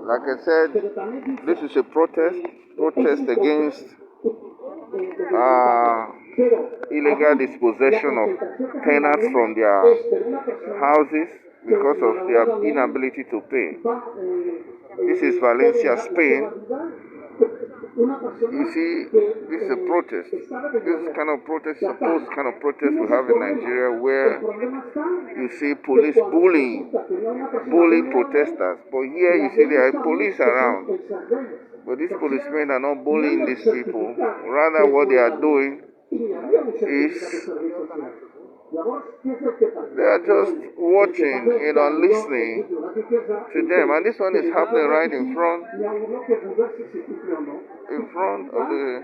Like I said, this is a protest against illegal dispossession of tenants from their houses because of their inability to pay. This is Valencia, Spain. You see, this is a protest. This kind of protest, supposed kind of protest we have in Nigeria, where you see police bullying protesters. But here you see there are police around. But these policemen are not bullying these people. Rather, what they are doing is they are just watching, listening to them. And this one is happening right in front of the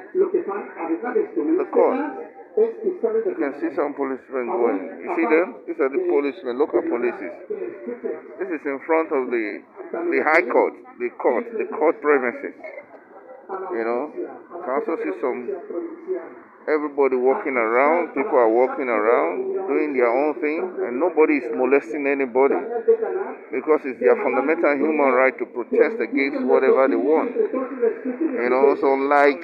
court. You can see some policemen going. You see them? These are the policemen, local policies. This is in front of the high court, the court premises. You can also see everybody walking around, people are walking around, doing their own thing, and nobody is molesting anybody because it's their fundamental human right to protest against whatever they want. So unlike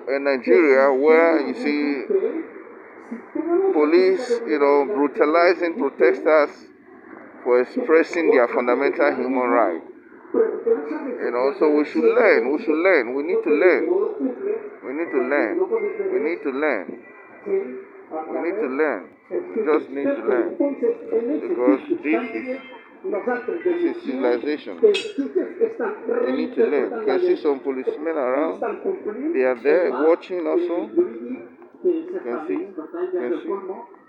in Nigeria, where you see police, brutalizing protesters for expressing their fundamental human right. So we should learn. We need to learn. We just need to learn. Because this is civilization. We need to learn. You can see some policemen around. They are there watching also. You can see.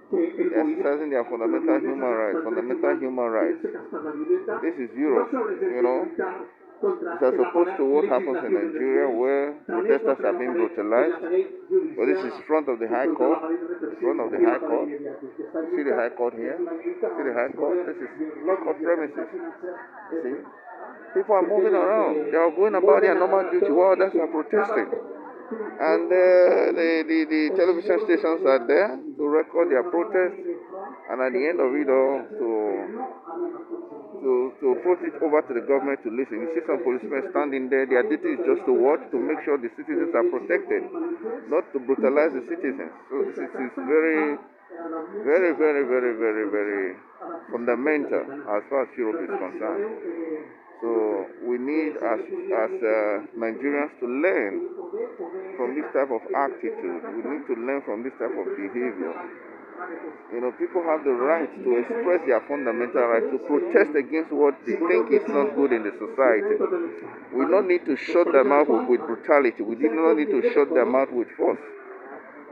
Exercising their fundamental human rights. This is Europe, It's as opposed to what happens in Nigeria, where protesters are being brutalized. But this is front of the High Court. See the High Court here? This is court premises. See? People are moving around. They are going about their normal duty while others are protesting. And the television stations are there to record their protest, and at the end of it all, to put it over to the government to listen. You see some policemen standing there. Their duty is just to watch, to make sure the citizens are protected, not to brutalize the citizens. So this is very, very, very, very, very, very fundamental as far as Europe is concerned. So we need, as Nigerians, to learn from this type of attitude. We need to learn from this type of behavior. People have the right to express their fundamental right to protest against what they think is not good in the society. We don't need to shut them out with brutality. We do not need to shut them out with force.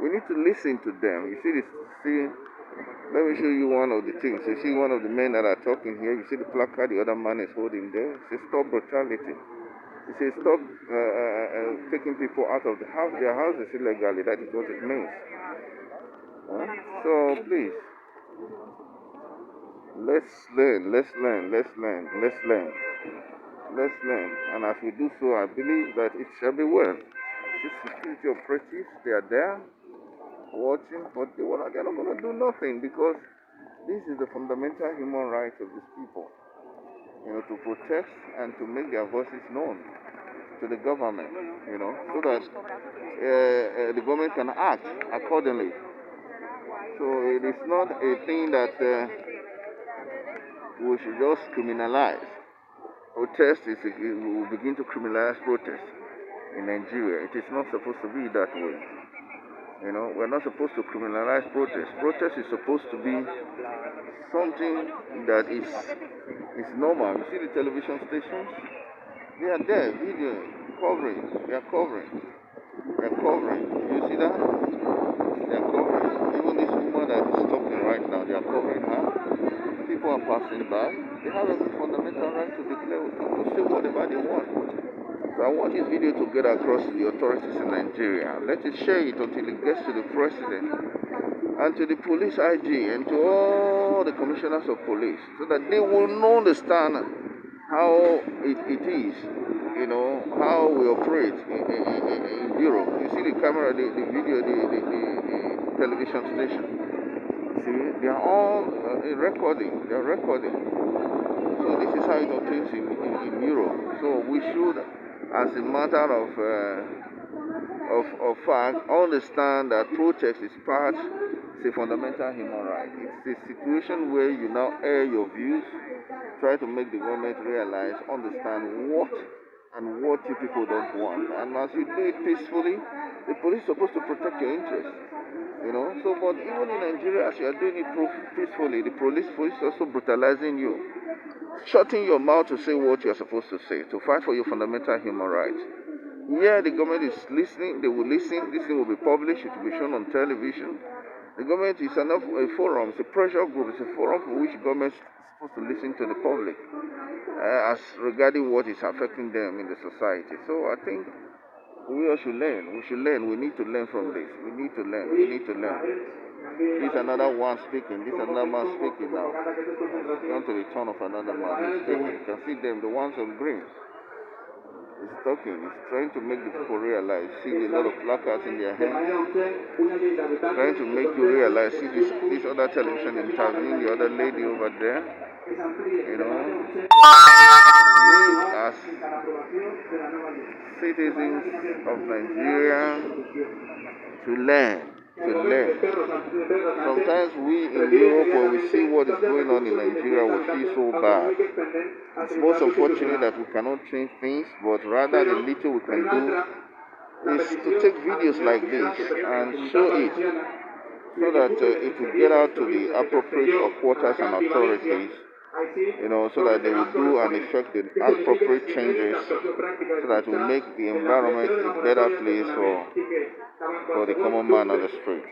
We need to listen to them. You see this? Let me show you one of the things. You see one of the men that are talking here. You see the placard the other man is holding there. It says stop brutality. It says stop taking people out of their houses illegally. That is what it means. So please, let's learn. And as we do so, I believe that it shall be well. These security operatives, they are there watching, but they're not going to do nothing, because this is the fundamental human right of these people, to protest and to make their voices known to the government, so that the government can act accordingly. So it is not a thing that we should just criminalize. Protest we will begin to criminalize protest in Nigeria. It is not supposed to be that way. We're not supposed to criminalize protest. Protest is supposed to be something that is normal. You see the television stations? They are there, video, covering. They are covering. You see that? They are covering. Even this woman that is talking right now, they are covering her. People are passing by. They have a fundamental right to declare, to say whatever they want. So I want this video to get across to the authorities in Nigeria. Let it share it until it gets to the president and to the police IG and to all the commissioners of police, so that they will understand how it is, how we operate in Europe. You see the camera, the video, the television station. see, they are all recording. They are recording. So this is how it operates in Europe. So we should, as a matter of fact, understand that protest is part, it's a fundamental human right. It's a situation where you now air your views, try to make the government realize, understand what you people don't want. And as you do it peacefully, the police is supposed to protect your interests. So but even in Nigeria, as you are doing it peacefully, the police is also brutalizing you, shutting your mouth to say what you are supposed to say, to fight for your fundamental human rights. Yeah, the government is listening, they will listen, this thing will be published, it will be shown on television. The government is a forum, it's a pressure group, it's a forum for which government is supposed to listen to the public as regarding what is affecting them in the society. So I think we all should learn. We should learn. We need to learn from this. We need to learn. We need to learn. This another one speaking. This another man speaking now. Down to the turn of another man. He's speaking. You can see them, the ones on green. He's talking. He's trying to make the people realize. See a lot of placards in their hands. Trying to make you realize. See this other television interviewing the other lady over there. We as citizens of Nigeria to learn. Sometimes we in Europe, when we see what is going on in Nigeria, we feel so bad. It's most unfortunate that we cannot change things, but rather the little we can do is to take videos like this and show it so that it will get out to the appropriate quarters and authorities, so that they will do and effect the appropriate changes so that will make the environment a better place for the common man on the street.